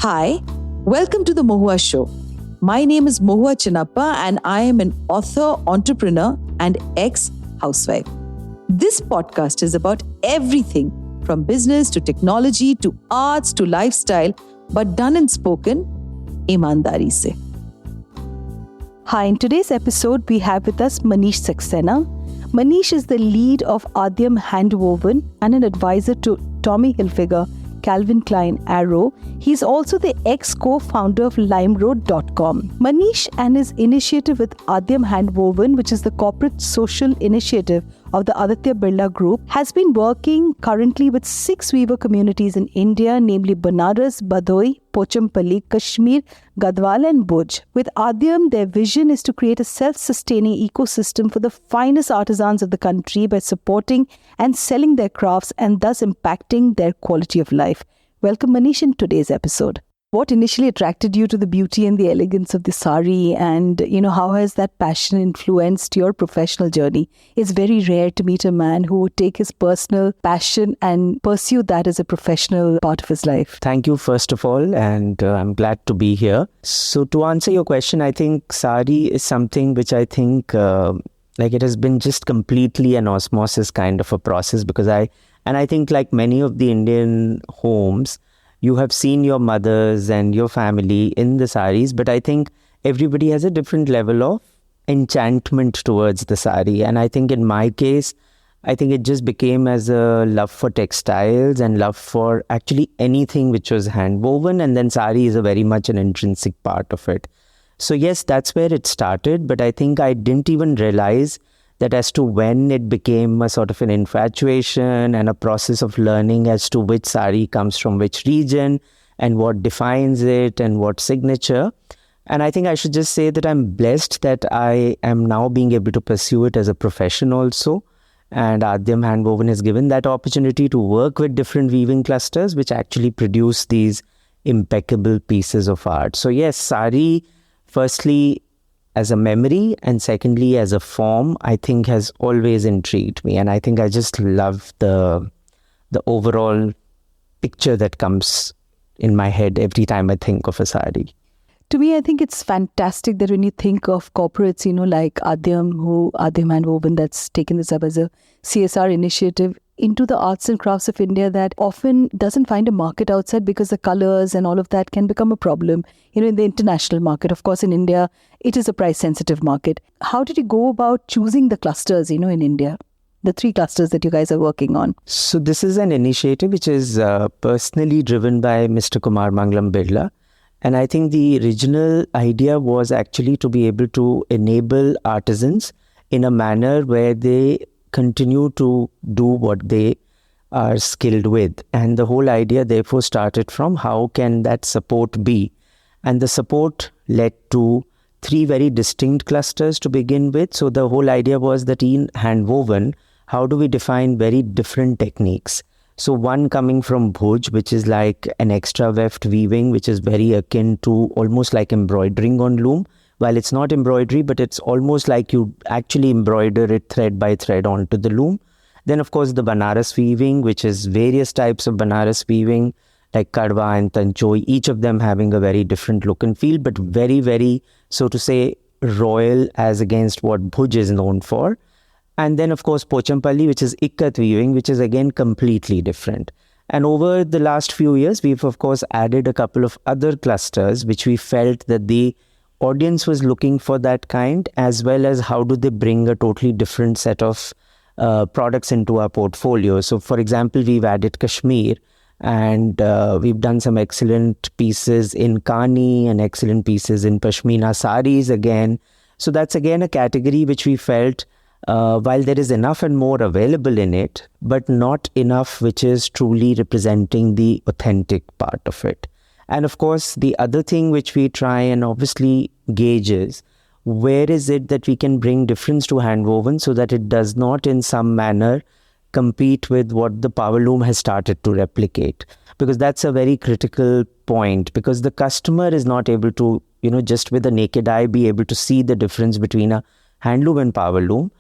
Hi, welcome to the Mohua show. My name is Mohua Chinnappa and I am an author, entrepreneur and ex-housewife. This podcast is about everything from business to technology to arts to lifestyle, but done and spoken ईमानदारी से. Hi, in today's episode, we have with us Manish Saxena. Manish is the lead of Aadyam Handwoven and an advisor to Tommy Hilfiger, Calvin Klein, Arrow. He's also the ex-co-founder of LimeRoad.com. Manish and his initiative with Aadyam Handwoven, which is the corporate social initiative of the Aditya Birla Group, has been working currently with 6 weaver communities in India, namely Banaras, Badoi, Pochampally, Kashmir, Gadwal and Bhuj. With Aadyam, their vision is to create a self-sustaining ecosystem for the finest artisans of the country by supporting and selling their crafts and thus impacting their quality of life. Welcome Manish in today's episode. What initially attracted you to the beauty and the elegance of the sari, and how has that passion influenced your professional journey? It's very rare to meet a man who would take his personal passion and pursue that as a professional part of his life. Thank you, first of all, and I'm glad to be here. So to answer your question, I think sari is something which I think it has been just completely an osmosis kind of a process, because I think like many of the Indian homes, you have seen your mothers and your family in the saris, but I think everybody has a different level of enchantment towards the sari. And I think in my case, I think it just became as a love for textiles and love for actually anything which was hand woven. And then sari is a very much an intrinsic part of it. So yes, that's where it started. But I think I didn't even realize that as to when it became a sort of an infatuation and a process of learning as to which sari comes from which region and what defines it and what signature. And I think I should just say that I'm blessed that I am now being able to pursue it as a profession also. And Aadyam Handwoven has given that opportunity to work with different weaving clusters which actually produce these impeccable pieces of art. So yes, sari, firstly, as a memory, and secondly, as a form, I think has always intrigued me. And I think I just love the overall picture that comes in my head every time I think of a sari. To me, I think it's fantastic that when you think of corporates, like Aadyam Handwoven, that's taken this up as a CSR initiative into the arts and crafts of India that often doesn't find a market outside because the colors and all of that can become a problem, in the international market. Of course, in India, it is a price-sensitive market. How did you go about choosing the clusters, in India? The 3 clusters that you guys are working on. So this is an initiative which is personally driven by Mr. Kumar Mangalam Birla. And I think the original idea was actually to be able to enable artisans in a manner where they continue to do what they are skilled with. And the whole idea therefore started from how can that support be? And the support led to 3 very distinct clusters to begin with. So the whole idea was that in handwoven, how do we define very different techniques? So one coming from Bhuj, which is like an extra weft weaving, which is very akin to almost like embroidering on loom. While it's not embroidery, but it's almost like you actually embroider it thread by thread onto the loom. Then, of course, the Banaras weaving, which is various types of Banaras weaving, like Kadwa and Tanchoi, each of them having a very different look and feel, but very, very, so to say, royal as against what Bhuj is known for. And then, of course, Pochampally, which is Ikkat weaving, which is again completely different. And over the last few years, we've, of course, added a couple of other clusters, which we felt that the audience was looking for that kind, as well as how do they bring a totally different set of products into our portfolio. So, for example, we've added Kashmir, and we've done some excellent pieces in Kani and excellent pieces in Pashmina saris again. So that's again a category which we felt while there is enough and more available in it, but not enough which is truly representing the authentic part of it. And of course, the other thing which we try and obviously gauge is where is it that we can bring difference to handwoven so that it does not in some manner compete with what the power loom has started to replicate. Because that's a very critical point, because the customer is not able to, just with a naked eye be able to see the difference between a handloom and power loom.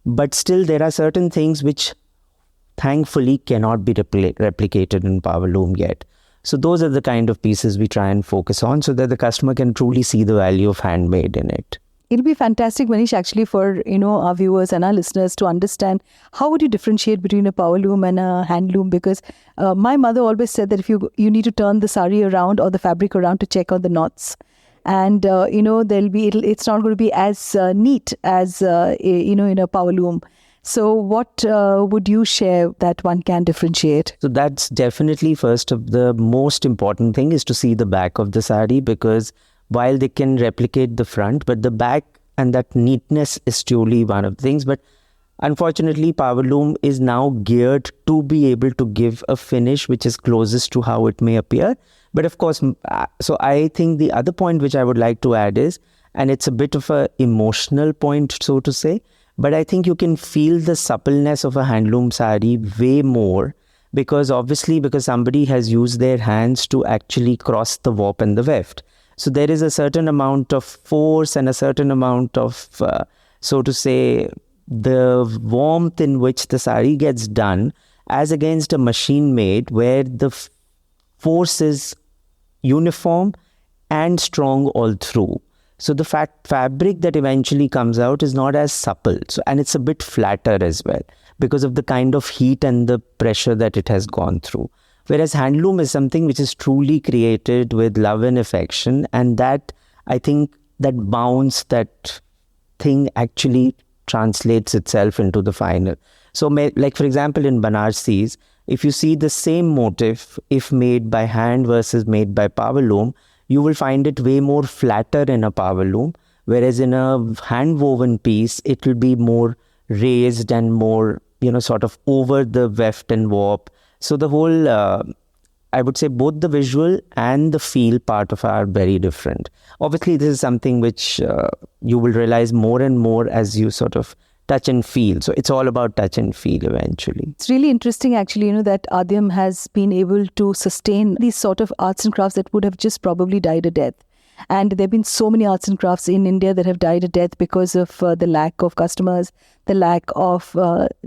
But still there are certain things which thankfully cannot be replicated in power loom yet. So those are the kind of pieces we try and focus on so that the customer can truly see the value of handmade in it. It'll be fantastic, Manish, actually, for our viewers and our listeners to understand how would you differentiate between a power loom and a hand loom. Because my mother always said that if you need to turn the sari around or the fabric around to check on the knots, and it's not going to be as neat as in a power loom. So what would you share that one can differentiate? So that's definitely first of the most important thing is to see the back of the sari, because while they can replicate the front, but the back and that neatness is truly one of the things. But unfortunately, power loom is now geared to be able to give a finish which is closest to how it may appear. But of course, so I think the other point which I would like to add is, and it's a bit of an emotional point, so to say, but I think you can feel the suppleness of a handloom sari way more, because somebody has used their hands to actually cross the warp and the weft. So there is a certain amount of force and a certain amount of, so to say, the warmth in which the sari gets done as against a machine made where the force is uniform and strong all through. So the fabric that eventually comes out is not as supple. So, and it's a bit flatter as well because of the kind of heat and the pressure that it has gone through. Whereas handloom is something which is truly created with love and affection, and that, I think, that bounce, that thing actually translates itself into the final. So like for example in Banarsis, if you see the same motif, if made by hand versus made by power loom, you will find it way more flatter in a power loom, whereas in a hand woven piece, it will be more raised and more, sort of over the weft and warp. So the whole, I would say both the visual and the feel part of are very different. Obviously, this is something which you will realize more and more as you sort of touch and feel. So it's all about touch and feel eventually. It's really interesting actually, that Aadyam has been able to sustain these sort of arts and crafts that would have just probably died a death. And there have been so many arts and crafts in India that have died a death because of the lack of customers, the lack of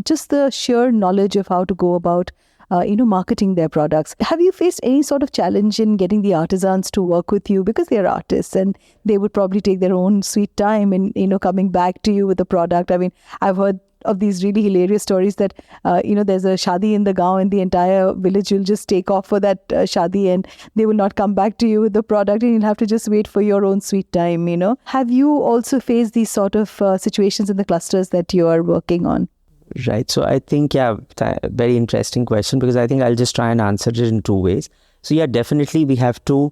just the sheer knowledge of how to go about marketing their products. Have you faced any sort of challenge in getting the artisans to work with you, because they're artists and they would probably take their own sweet time in, coming back to you with the product? I mean, I've heard of these really hilarious stories that, there's a shadi in the gaon and the entire village will just take off for that shadi and they will not come back to you with the product and you'll have to just wait for your own sweet time, Have you also faced these sort of situations in the clusters that you are working on? Right. So I think, very interesting question, because I think I'll just try and answer it in two ways. So definitely we have to,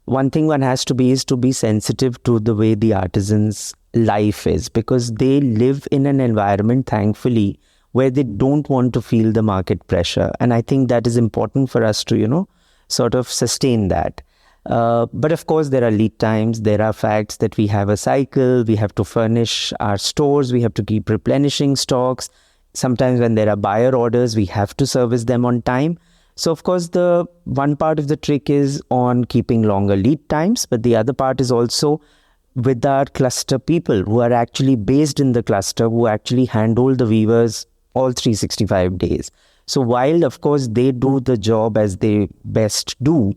one thing one has to be is to be sensitive to the way the artisan's life is, because they live in an environment, thankfully, where they don't want to feel the market pressure. And I think that is important for us to, sort of sustain that. But of course, there are lead times, there are facts that we have a cycle, we have to furnish our stores, we have to keep replenishing stocks. Sometimes when there are buyer orders, we have to service them on time. So of course, the one part of the trick is on keeping longer lead times, but the other part is also with our cluster people who are actually based in the cluster, who actually handhold the weavers all 365 days. So while of course they do the job as they best do,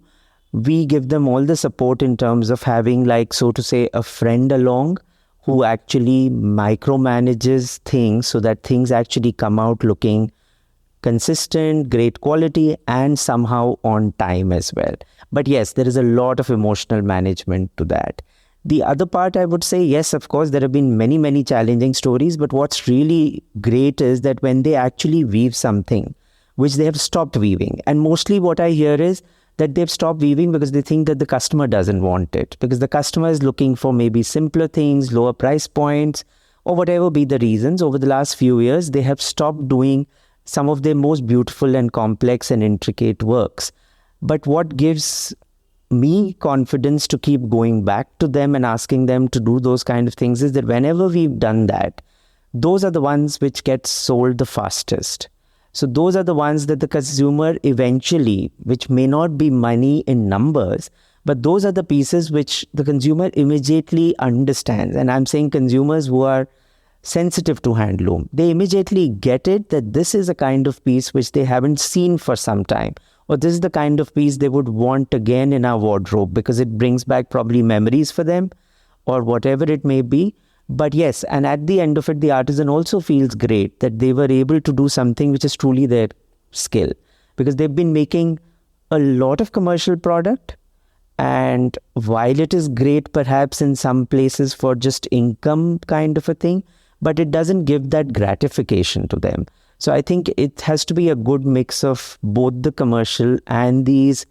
we give them all the support in terms of having, like, so to say, a friend along who actually micromanages things so that things actually come out looking consistent, great quality, and somehow on time as well. But yes, there is a lot of emotional management to that. The other part, I would say, yes, of course, there have been many, many challenging stories, but what's really great is that when they actually weave something, which they have stopped weaving, and mostly what I hear is that they've stopped weaving because they think that the customer doesn't want it, because the customer is looking for maybe simpler things, lower price points, or whatever be the reasons. Over the last few years, they have stopped doing some of their most beautiful and complex and intricate works. But what gives me confidence to keep going back to them and asking them to do those kind of things is that whenever we've done that, those are the ones which get sold the fastest. So those are the ones that the consumer eventually, which may not be money in numbers, but those are the pieces which the consumer immediately understands. And I'm saying consumers who are sensitive to handloom, they immediately get it that this is a kind of piece which they haven't seen for some time, or this is the kind of piece they would want again in our wardrobe because it brings back probably memories for them or whatever it may be. But yes, and at the end of it, the artisan also feels great that they were able to do something which is truly their skill, because they've been making a lot of commercial product. And while it is great perhaps in some places for just income kind of a thing, but it doesn't give that gratification to them. So I think it has to be a good mix of both the commercial and these,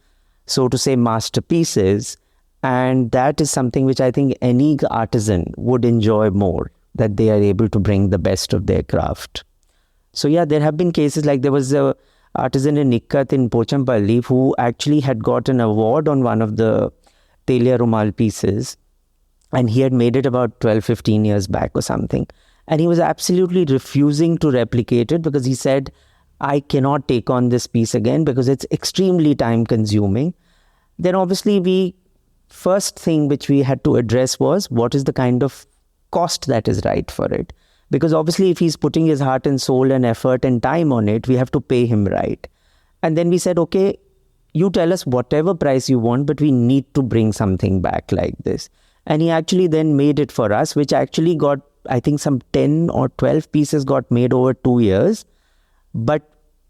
so to say, masterpieces. And that is something which I think any artisan would enjoy more, that they are able to bring the best of their craft. So yeah, there have been cases like there was a artisan in Nikkat in Pochampalli who actually had got an award on one of the Telia Rumal pieces, and he had made it about 12-15 years back or something. And he was absolutely refusing to replicate it because he said, I cannot take on this piece again because it's extremely time consuming. Then obviously first thing which we had to address was what is the kind of cost that is right for it. Because obviously if he's putting his heart and soul and effort and time on it, we have to pay him right. And then we said, okay, you tell us whatever price you want, but we need to bring something back like this. And he actually then made it for us, which actually got, I think some 10 or 12 pieces got made over 2 years, but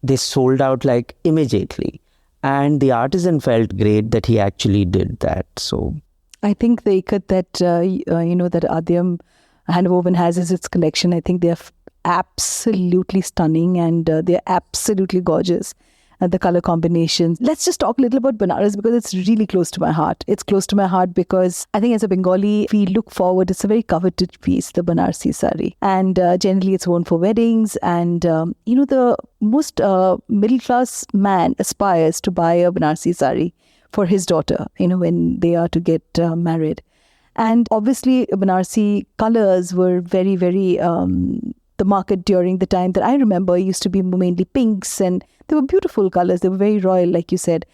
they sold out like immediately. And the artisan felt great that he actually did that. So I think the ikat that, that Aadyam Handwoven has is its collection. I think they're absolutely stunning and they're absolutely gorgeous. And the color combinations. Let's just talk a little about Banaras because it's really close to my heart. It's close to my heart because I think as a Bengali, we look forward. It's a very coveted piece, the Banarsi Sari. And generally it's worn for weddings. And, the most middle-class man aspires to buy a Banarsi Sari for his daughter, when they are to get married. And obviously, Banarsi colors were very, very, the market during the time that I remember used to be mainly pinks, and they were beautiful colors. They were very royal, like you said.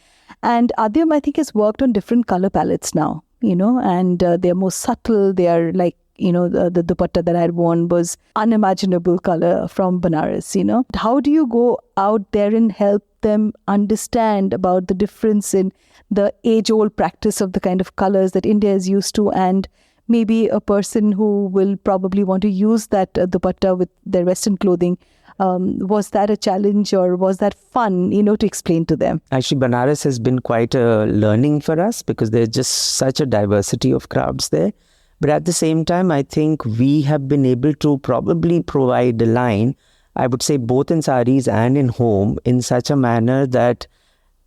And Aadyam, I think, has worked on different color palettes now, and they're more subtle. They are like, the dupatta that I had worn was unimaginable color from Banaras, How do you go out there and help them understand about the difference in the age-old practice of the kind of colors that India is used to, and maybe a person who will probably want to use that dupatta with their Western clothing? Was that a challenge or was that fun, to explain to them? Actually, Banaras has been quite a learning for us because there's just such a diversity of crafts there. But at the same time, I think we have been able to probably provide a line, I would say both in saris and in home, in such a manner that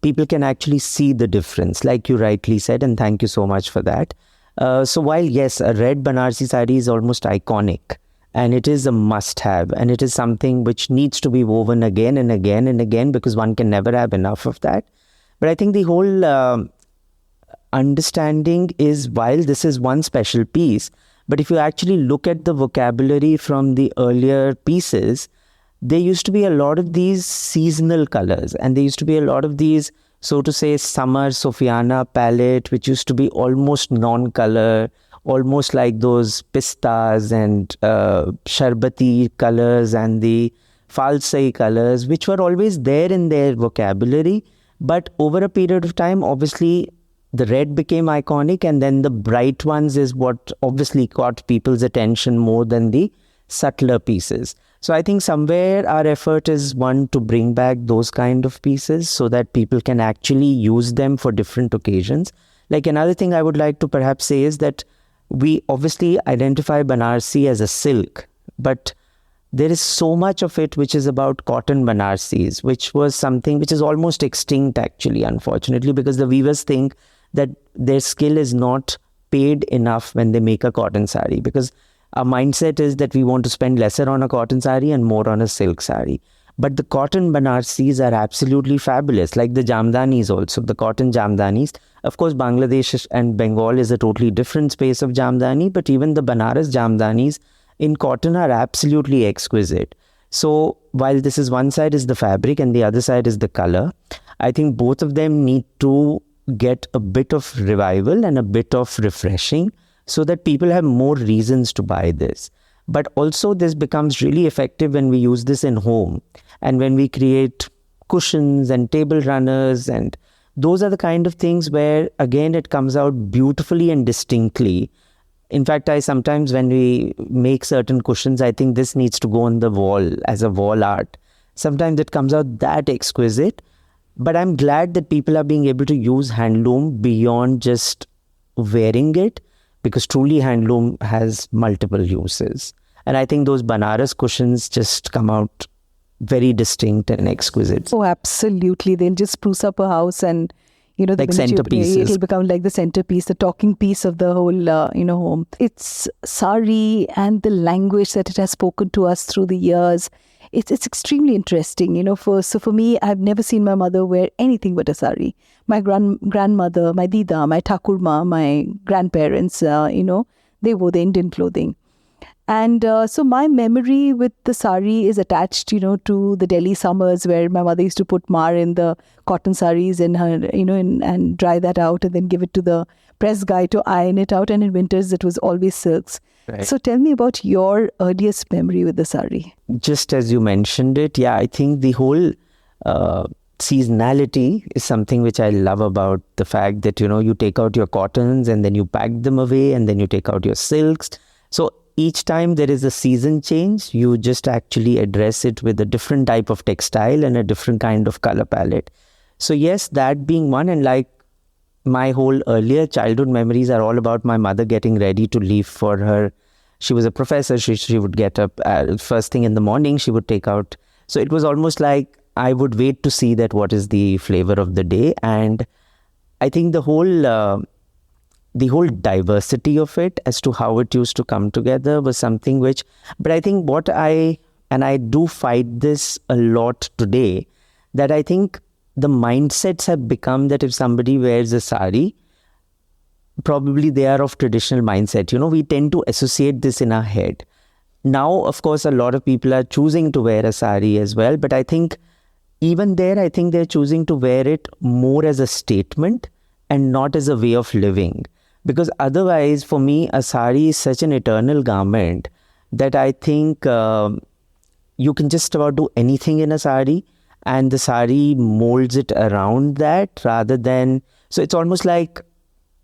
people can actually see the difference, like you rightly said, and thank you so much for that. So while, yes, a red Banarsi sari is almost iconic, and it is a must-have, and it is something which needs to be woven again and again and again because one can never have enough of that. But I think the whole understanding is, while this is one special piece, but if you actually look at the vocabulary from the earlier pieces, there used to be a lot of these seasonal colors, and there used to be a lot of these, so to say, summer Sophiana palette, which used to be almost non-color, almost like those pistas and sharbati colors and the falsai colors, which were always there in their vocabulary. But over a period of time, obviously, the red became iconic, and then the bright ones is what obviously caught people's attention more than the subtler pieces. So I think somewhere our effort is, one, to bring back those kind of pieces so that people can actually use them for different occasions. Like, another thing I would like to perhaps say is that we obviously identify Banarsi as a silk, but there is so much of it which is about cotton Banarsis, which was something which is almost extinct actually, unfortunately, because the weavers think that their skill is not paid enough when they make a cotton sari, because our mindset is that we want to spend lesser on a cotton sari and more on a silk sari. But the cotton Banarsis are absolutely fabulous, like the Jamdanis also, the cotton Jamdanis. Of course, Bangladesh and Bengal is a totally different space of Jamdani, but even the Banaras Jamdanis in cotton are absolutely exquisite. So while this is, one side is the fabric and the other side is the color, I think both of them need to get a bit of revival and a bit of refreshing so that people have more reasons to buy this. But also this becomes really effective when we use this in home and when we create cushions and table runners, and those are the kind of things where again it comes out beautifully and distinctly. In fact, I sometimes, when we make certain cushions, I think this needs to go on the wall as a wall art. Sometimes it comes out that exquisite, but I'm glad that people are being able to use handloom beyond just wearing it, because truly handloom has multiple uses. And I think those Banaras cushions just come out very distinct and exquisite. Oh, absolutely. They'll just spruce up a house, and the Like minute centerpieces. it'll become like the centerpiece, the talking piece of the whole, home. It's sari and the language that it has spoken to us through the years. It's extremely interesting, for me, I've never seen my mother wear anything but a sari. My grandmother, my dida, my thakurma, my grandparents, they wore the Indian clothing. And so my memory with the sari is attached, to the Delhi summers, where my mother used to put maar in the cotton saris in her, and dry that out and then give it to the press guy to iron it out. And in winters, it was always silks. Right. So tell me about your earliest memory with the sari. Just as you mentioned it, yeah, I think the whole seasonality is something which I love about the fact that, you take out your cottons and then you pack them away, and then you take out your silks. So each time there is a season change, you just actually address it with a different type of textile and a different kind of color palette. So yes, that being one, and like my whole earlier childhood memories are all about my mother getting ready to leave for her. She was a professor. She would get up first thing in the morning. She would take out. So it was almost like I would wait to see that what is the flavor of the day. And I think the whole diversity of it as to how it used to come together was something which, but I think I do fight this a lot today, that I think the mindsets have become that if somebody wears a sari, probably they are of traditional mindset. We tend to associate this in our head. Now, of course, a lot of people are choosing to wear a sari as well, but I think even there, I think they're choosing to wear it more as a statement and not as a way of living. Because otherwise, for me, a sari is such an eternal garment that I think you can just about do anything in a sari, and the sari molds it around that rather than... So it's almost like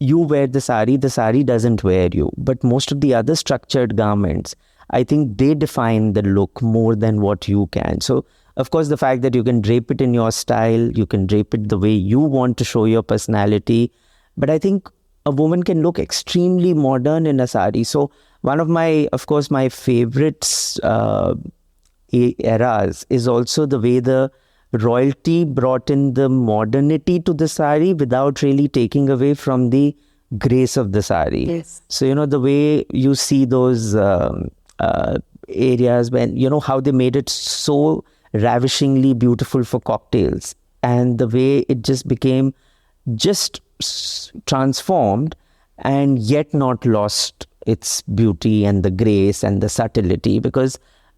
you wear the sari doesn't wear you. But most of the other structured garments, I think they define the look more than what you can. So, of course, the fact that you can drape it in your style, you can drape it the way you want to show your personality. But I think a woman can look extremely modern in a sari. So one of my favorites eras is also the way the royalty brought in the modernity to the sari without really taking away from the grace of the sari. Yes. So, the way you see those areas when, how they made it so ravishingly beautiful for cocktails, and the way it just became just transformed and yet not lost its beauty and the grace and the subtlety, because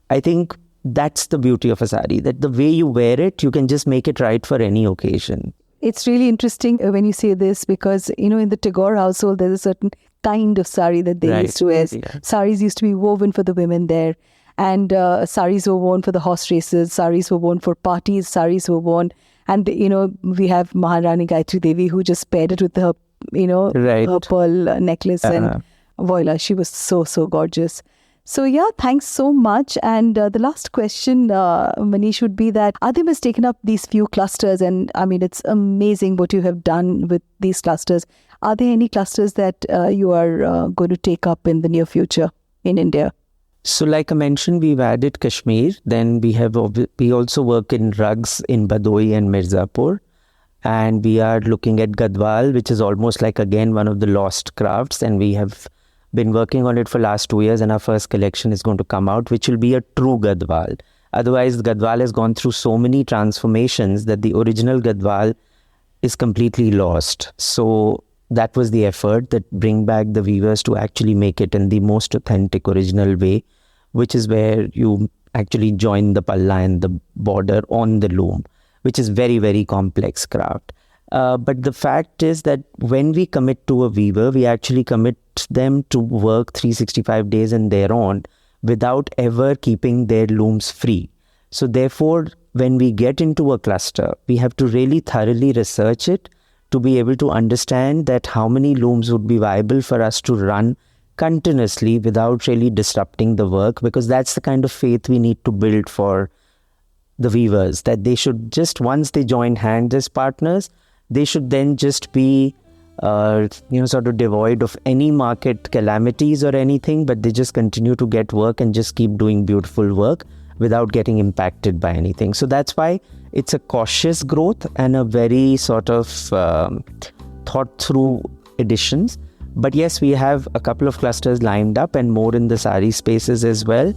I think that's the beauty of a sari, that the way you wear it, you can just make it right for any occasion. It's really interesting when you say this, because, in the Tagore household, there's a certain kind of sari that they used to wear. Yeah. Saris used to be woven for the women there. And saris were worn for the horse races. Saris were worn for parties. Saris were worn. And, we have Maharani Gayatri Devi, who just paired it with her, her pearl necklace. And voila, she was so, so gorgeous. So, yeah, thanks so much. And the last question, Manish, would be that Aadyam has taken up these few clusters. And, it's amazing what you have done with these clusters. Are there any clusters that you are going to take up in the near future in India? So like I mentioned, we've added Kashmir. Then we also work in rugs in Badoi and Mirzapur. And we are looking at Gadwal, which is almost like, again, one of the lost crafts. And we have been working on it for last 2 years. And our first collection is going to come out, which will be a true Gadwal. Otherwise, Gadwal has gone through so many transformations that the original Gadwal is completely lost. So that was the effort, that bring back the weavers to actually make it in the most authentic original way, which is where you actually join the palla and the border on the loom, which is very, very complex craft. But the fact is that when we commit to a weaver, we actually commit them to work 365 days and thereon without ever keeping their looms free. So therefore, when we get into a cluster, we have to really thoroughly research it to be able to understand that how many looms would be viable for us to run continuously without really disrupting the work, because that's the kind of faith we need to build for the weavers, that they should just, once they join hands as partners, they should then just be sort of devoid of any market calamities or anything, but they just continue to get work and just keep doing beautiful work without getting impacted by anything. So that's why it's a cautious growth and a very sort of thought through additions. But yes, we have a couple of clusters lined up and more in the sari spaces as well.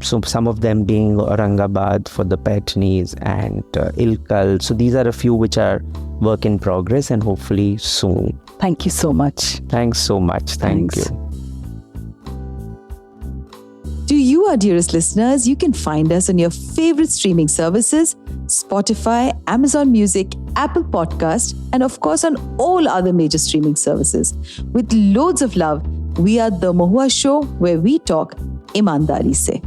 So some of them being Aurangabad for the Paithnis and Ilkal. So these are a few which are work in progress and hopefully soon. Thank you so much. Thanks so much. Thank you. To you, our dearest listeners, you can find us on your favorite streaming services, Spotify, Amazon Music, Apple Podcast, and of course on all other major streaming services. With loads of love, we are The Mohua Show, where we talk ईमानदारी से.